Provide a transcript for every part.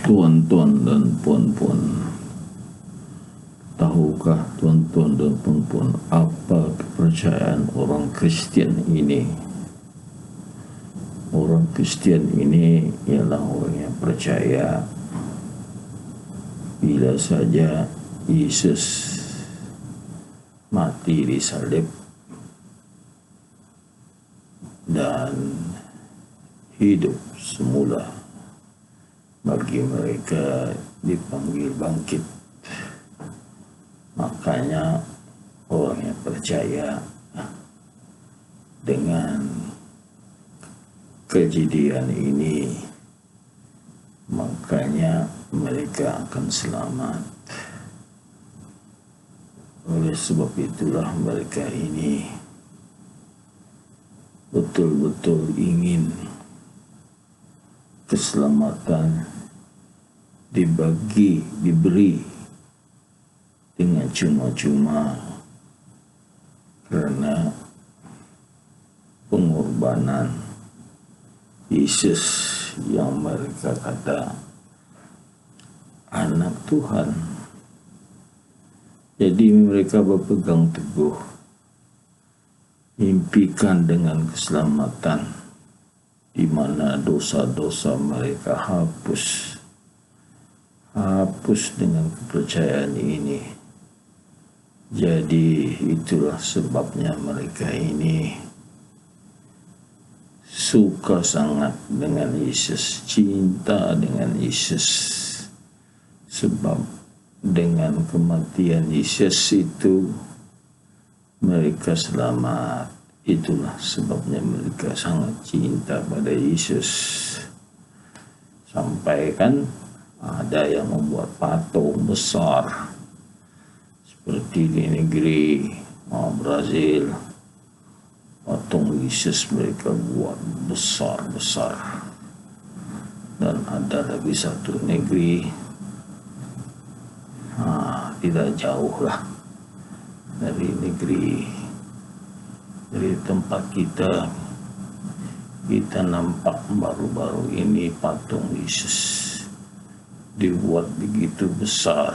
Tuan-tuan dan puan-puan, tahukah tuan-tuan dan puan-puan apa kepercayaan orang Kristian ini? Orang Kristian ini ialah orang yang percaya bila saja Yesus mati di salib dan hidup semula, bagi mereka dipanggil bangkit. Makanya orang yang percaya dengan kejadian ini, makanya mereka akan selamat. Oleh sebab itulah mereka ini betul-betul ingin keselamatan diberi dengan cuma-cuma, karena pengorbanan Yesus yang mereka kata anak Tuhan. Jadi mereka berpegang teguh, impikan dengan keselamatan, di mana dosa-dosa mereka hapus dengan kepercayaan ini. Jadi itulah sebabnya mereka ini suka sangat dengan Yesus, cinta dengan Yesus, sebab dengan kematian Yesus itu mereka selamat. Itulah sebabnya mereka sangat cinta pada Yesus. Sampai kan ada yang membuat patung besar seperti di negeri Brazil. Patung Yesus mereka buat besar-besar. Dan ada lagi satu negeri tidak jauh lah dari tempat kita nampak baru-baru ini patung Yesus dibuat begitu besar.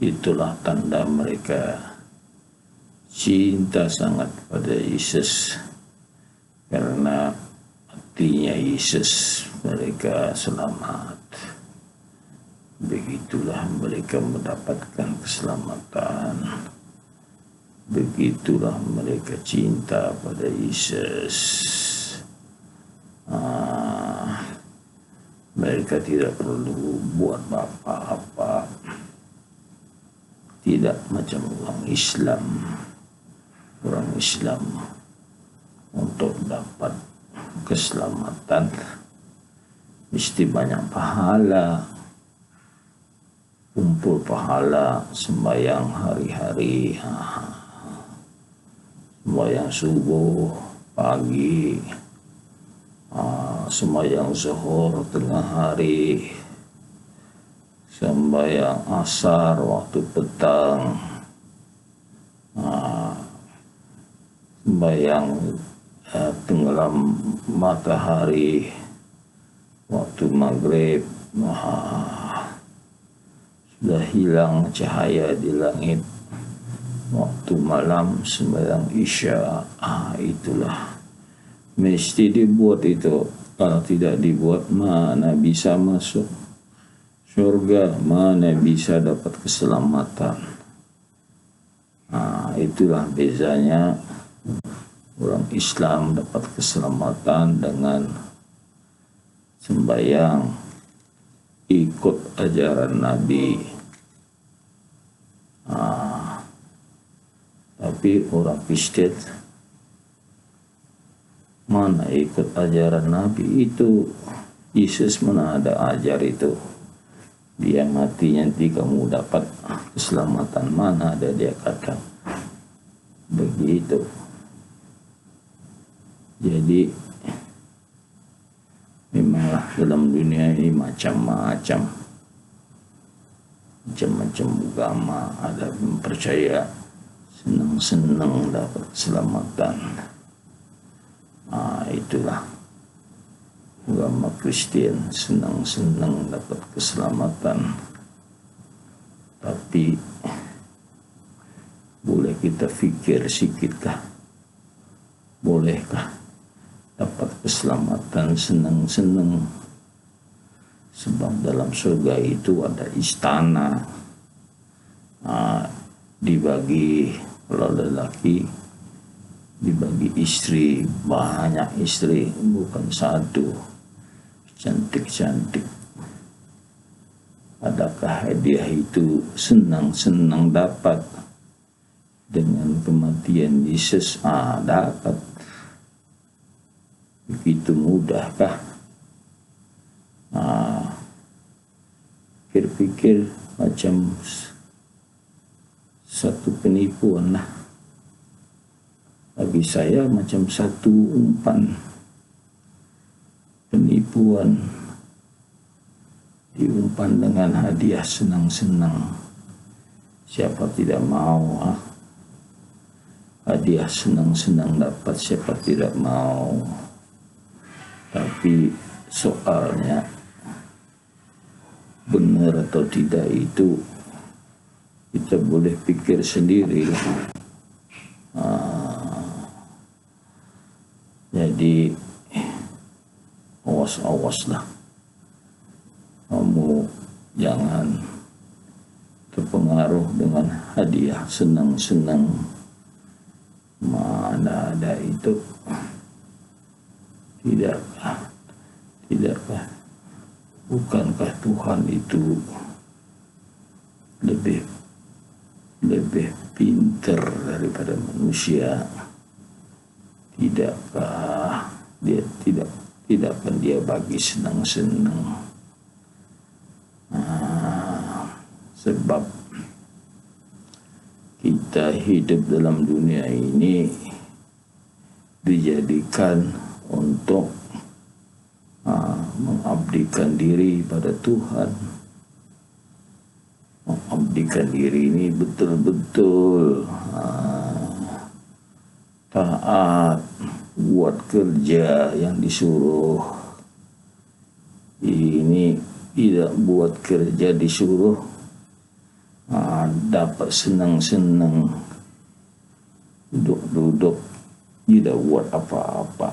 Itulah tanda mereka cinta sangat pada Yesus, karena matinya Yesus mereka selamat. Begitulah mereka mendapatkan keselamatan. Begitulah mereka cinta pada Yesus. Mereka tidak perlu buat apa-apa, tidak macam orang Islam. Orang Islam untuk dapat keselamatan mesti banyak pahala, kumpul pahala, sembahyang hari-hari, sembahyang subuh, pagi, sembahyang zuhur tengah hari, sembahyang asar waktu petang, sembahyang tenggelam matahari waktu maghrib, sudah hilang cahaya di langit waktu malam sembahyang isya. Itulah mesti dibuat itu. Kalau tidak dibuat, mana bisa masuk surga, mana bisa dapat keselamatan. Itulah bezanya orang Islam dapat keselamatan dengan sembahyang ikut ajaran Nabi. Tapi orang Kristen mana ikut ajaran Nabi itu? Yesus mana ada ajar itu? Dia mati nanti kamu dapat keselamatan, mana ada dia kata begitu. Jadi memanglah dalam dunia ini macam-macam agama. Ada yang percaya senang-senang dapat keselamatan. Itulah agama Kristen senang-senang dapat keselamatan, tapi boleh kita pikir sikitkah, bolehkah dapat keselamatan senang-senang? Sebab dalam surga itu ada istana, dibagi kalau lelaki, dibagi istri, banyak istri, bukan satu, cantik-cantik. Adakah hadiah itu senang-senang dapat dengan kematian Yesus? Dapat. Begitu mudahkah? Pikir-pikir macam satu penipuan lah. Bagi saya macam satu umpan penipuan, diumpan dengan hadiah senang-senang. Siapa tidak mau? Hadiah senang-senang dapat, siapa tidak mau? Tapi soalnya benar atau tidak itu kita boleh pikir sendiri. Jadi awas-awaslah, kamu jangan terpengaruh dengan hadiah senang-senang. Mana ada itu? Tidakkah bukankah Tuhan itu lebih pintar daripada manusia? Tidakkah tidakkah dia bagi senang-senang? Sebab kita hidup dalam dunia ini dijadikan untuk mengabdikan diri pada Tuhan. Mengabdikan diri ini betul-betul taat, buat kerja yang disuruh. Ini tidak buat kerja disuruh, dapat senang-senang, duduk-duduk, tidak buat apa-apa.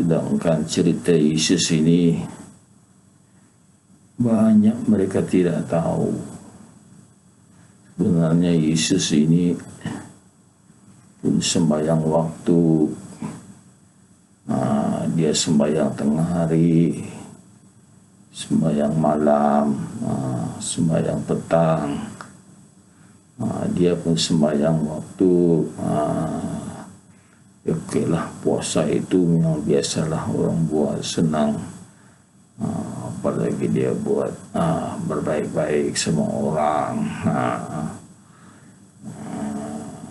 Sedangkan cerita Yesus ini banyak mereka tidak tahu. Sebenarnya Yesus ini pun sembahyang waktu, dia sembahyang tengah hari, sembahyang malam, sembahyang petang, dia pun sembahyang waktu. Oke lah, puasa itu memang biasalah orang buat, senang. Apalagi dia buat berbaik-baik sama orang,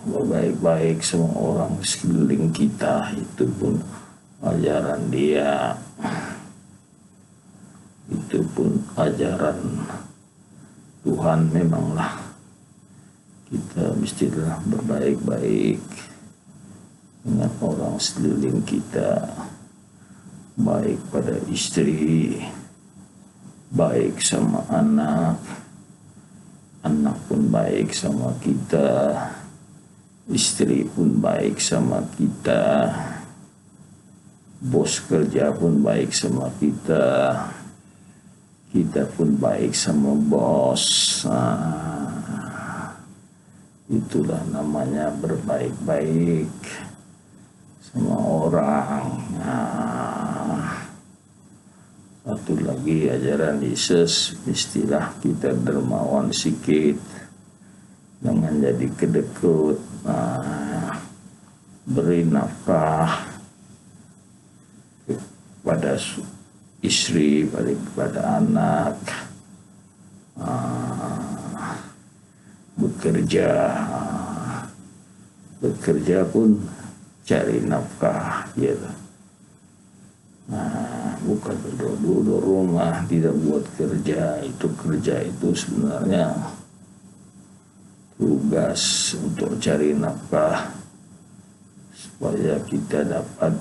berbaik-baik sama orang sekeliling kita, itu pun ajaran dia, itu pun ajaran Tuhan. Memanglah kita mestilah berbaik-baik dengan orang sekeliling kita, baik pada istri, baik sama anak, anak pun baik sama kita, istri pun baik sama kita, bos kerja pun baik sama kita, kita pun baik sama bos. Itulah namanya berbaik-baik sama orang. Satu lagi ajaran Yesus, istilah kita dermawan sikit, jangan jadi kedekut, beri nafkah pada istri, pada anak, bekerja pun cari nafkah, gitu. Bukan duduk rumah tidak buat kerja. Kerja itu sebenarnya tugas untuk cari nafkah supaya kita dapat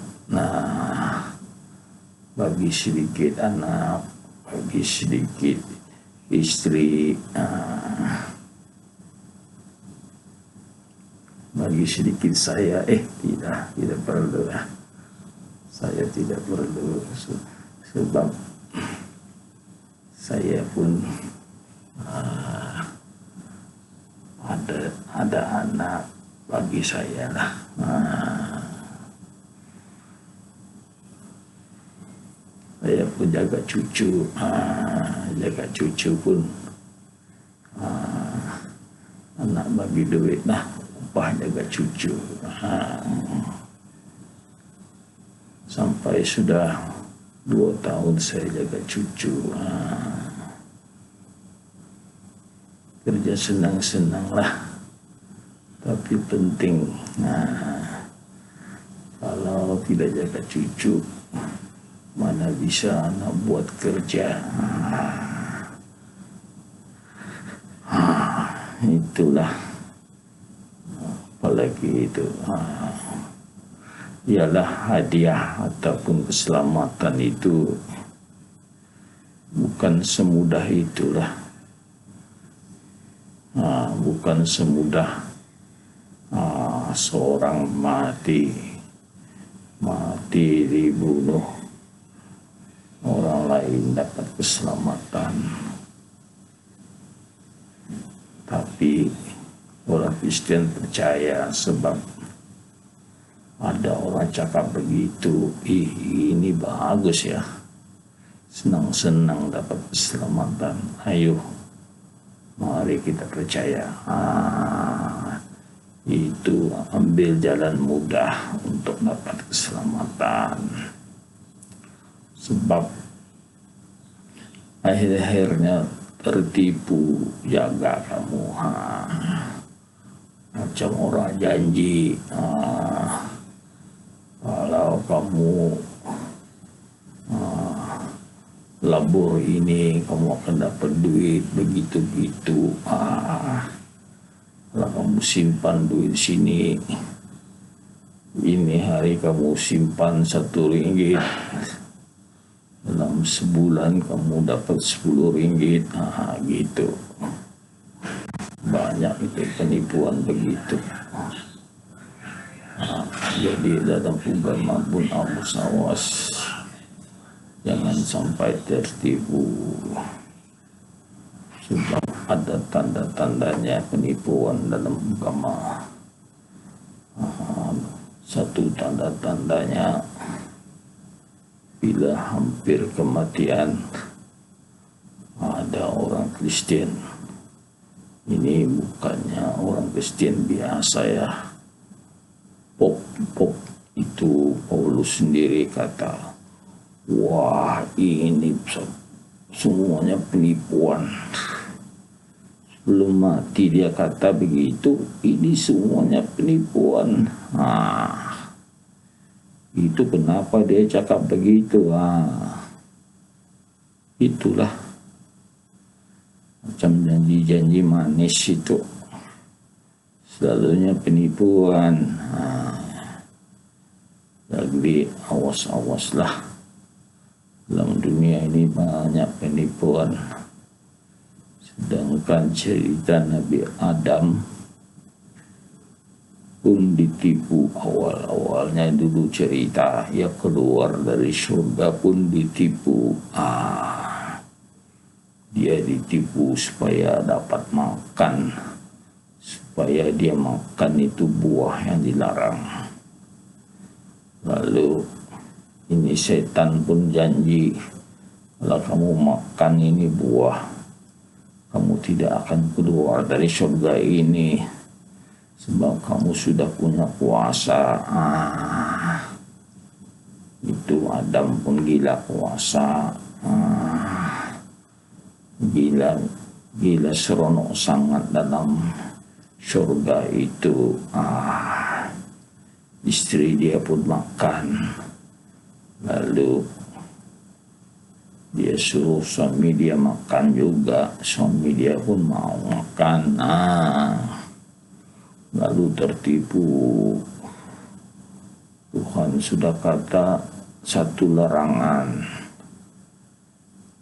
bagi sedikit anak, bagi sedikit istri, bagi sedikit saya, tidak perlu lah. Saya tidak perlu, sebab saya pun ada anak bagi saya lah. Saya pun jaga cucu, pun anak bagi duit lah, upah jaga cucu. Sampai sudah 2 tahun saya jaga cucu. Kerja senang-senang lah, tapi penting. Kalau tidak jaga cucu, mana bisa anak buat kerja. Itulah, apalagi itu ialah hadiah ataupun keselamatan itu bukan semudah itulah. Bukan semudah seorang mati dibunuh, orang lain dapat keselamatan. Tapi orang Kristen percaya, sebab ada orang cakap begitu, ini bagus ya, senang-senang dapat keselamatan. Ayo, mari kita percaya. Itu ambil jalan mudah untuk dapat keselamatan. Sebab akhir-akhirnya tertipu. Jaga kamu, macam orang janji, kalau kamu labur ini kamu akan dapat duit begitu-begitu. Kalau kamu simpan duit sini, ini hari kamu simpan 1 ringgit, dalam sebulan kamu dapat 10 ringgit. Gitu. Banyak itu penipuan begitu. Jadi dalam agama pun awas, jangan sampai tertipu. Sebab ada tanda-tandanya penipuan dalam agama. Satu tanda-tandanya, bila hampir kematian, ada orang Kristen. Ini bukannya orang Kristen biasa ya. Pop itu Paulus sendiri kata, wah ini semuanya penipuan. Sebelum mati dia kata begitu, ini semuanya penipuan. Itu kenapa dia cakap begitu. Itulah macam janji-janji manis itu, selalunya penipuan. Jadi awas-awaslah, dalam dunia ini banyak penipuan. Sedangkan cerita Nabi Adam pun ditipu awal-awalnya. Dulu cerita ya, keluar dari surga pun ditipu. Dia ditipu supaya dapat makan, supaya dia makan itu buah yang dilarang. Lalu ini setan pun janji, kalau kamu makan ini buah, kamu tidak akan keluar dari surga ini, sebab kamu sudah punya kuasa. Itu Adam pun gila kuasa. Gila seronok sangat dalam surga itu. Istri dia pun makan, lalu dia suruh suami dia makan juga. Suami dia pun mau makan. Lalu tertipu. Tuhan sudah kata satu larangan,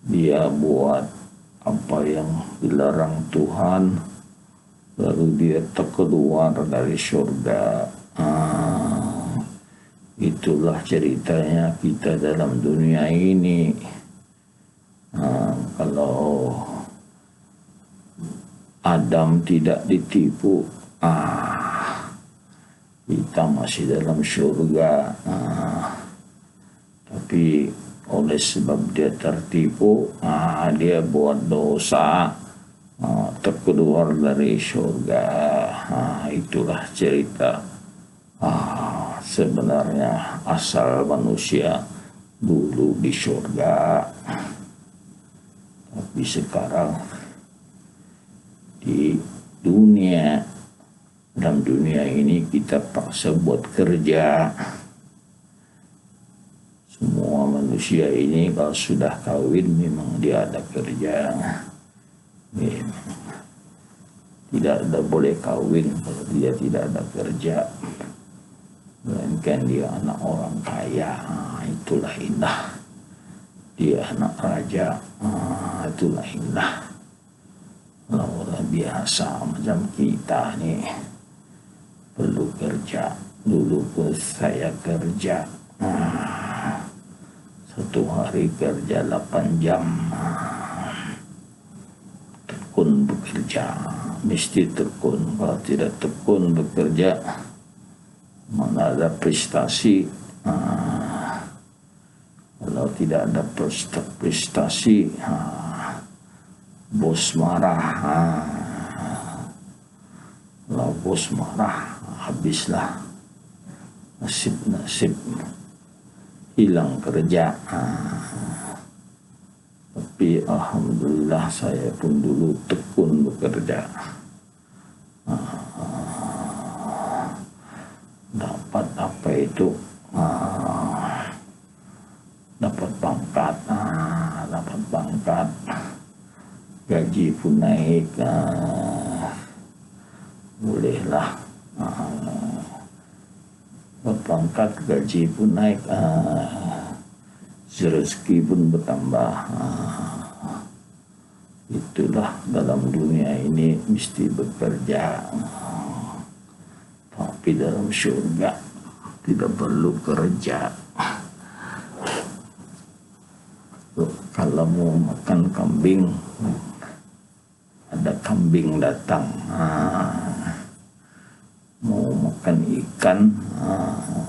dia buat apa yang dilarang Tuhan, lalu dia terkeluar dari surga. Itulah ceritanya kita dalam dunia ini. Kalau Adam tidak ditipu, kita masih dalam surga. Tapi oleh sebab dia tertipu, dia buat dosa, terkeluar dari surga. Itulah cerita sebenarnya asal manusia dulu di surga. Tapi sekarang di dunia, dalam dunia ini kita paksa buat kerja. Semua manusia ini kalau sudah kawin memang dia ada kerja. Tidak ada boleh kawin kalau dia tidak ada kerja. Melainkan dia anak orang kaya, itulah indah. Dia anak raja, itulah indah. Kalau orang biasa macam kita nih perlu kerja. Dulu pun saya kerja, satu hari kerja 8 jam. Tekun bekerja, mesti tekun. Kalau tidak tekun bekerja, mana ada prestasi. Kalau tidak ada prestasi, bos marah. Kalau bos marah, habislah nasib hilang kerja. Tapi alhamdulillah saya pun dulu tekun bekerja. Dapat apa itu? Dapat pangkat, gaji pun naik, bolehlah berpangkat, gaji pun naik, rezeki pun bertambah. Itulah dalam dunia ini mesti bekerja. Tapi dalam surga tidak perlu kerja. Kalau mau makan kambing, ada kambing datang. Mau makan ikan,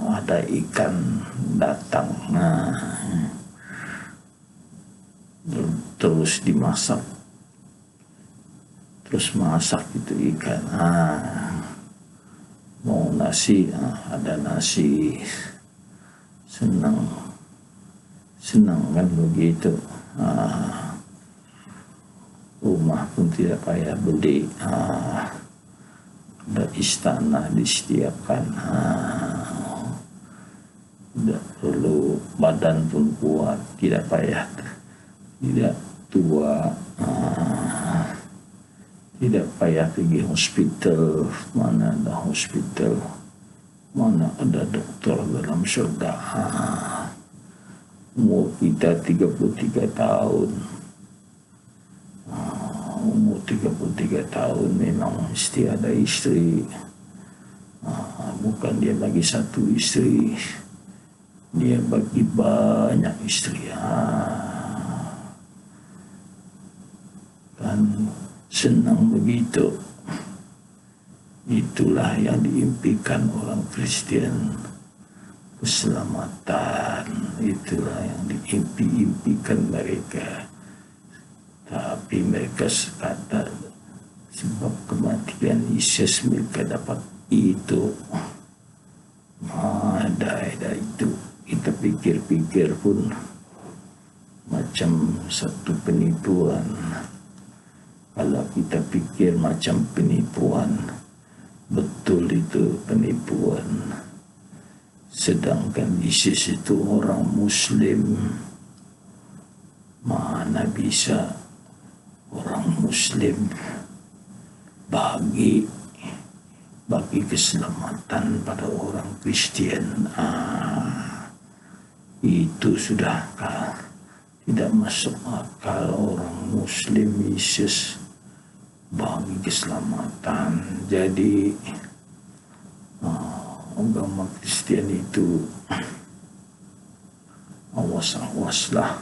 ada ikan datang. Terus dimasak, terus masak itu ikan. Mau nasi, ada nasi. Senang kan begitu. Rumah pun tidak payah beli, ada istana disediakan. Tidak perlu, badan pun kuat, tidak payah, tidak tua, tidak payah pergi hospital. Mana ada hospital, mana ada dokter dalam surga. Umur kita 33 tahun. Umur 33 tahun memang mesti ada istri. Bukan dia bagi satu istri, dia bagi banyak istri. Kan senang begitu. Itulah yang diimpikan orang Kristen. Keselamatan, itulah yang diimpikan mereka. Tapi mereka kata sebab kematian Yesus mereka dapat itu. Ada itu. Kita pikir-pikir pun macam satu penipuan. Kalau kita pikir macam penipuan, betul itu penipuan. Sedangkan Yesus itu orang Muslim. Mana bisa orang Muslim bagi keselamatan pada orang Kristen. Itu sudah tidak masuk akal orang Muslim Yesus bagi keselamatan. Jadi agama Kristen itu awas-awaslah,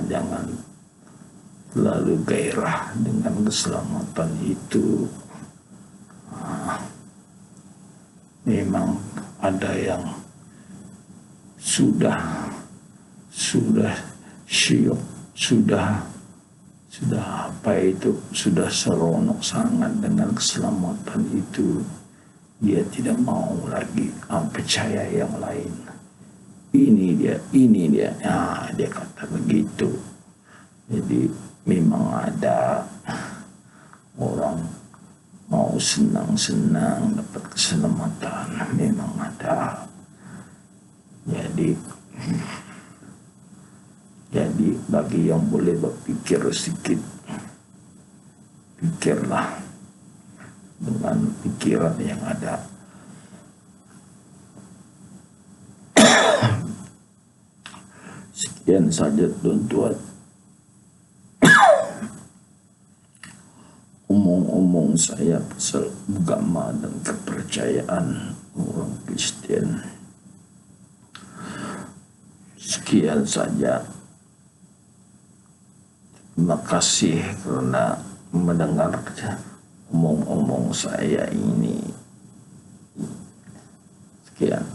jangan terlalu gairah dengan keselamatan itu. Memang ada yang sudah syok, sudah sudah seronok sangat dengan keselamatan itu. Dia tidak mau lagi percaya yang lain. Ini dia, dia kata begitu. Jadi memang ada orang mau senang-senang dapat keselamatan, memang ada. Jadi bagi yang boleh berpikir sedikit, pikirlah dengan pikiran yang ada. Sekian saja tuan-tuan, omong-omong saya pasal agama dan kepercayaan orang Kristen. Sekian saja. Terima kasih karena mendengar omong-omong saya ini. Sekian.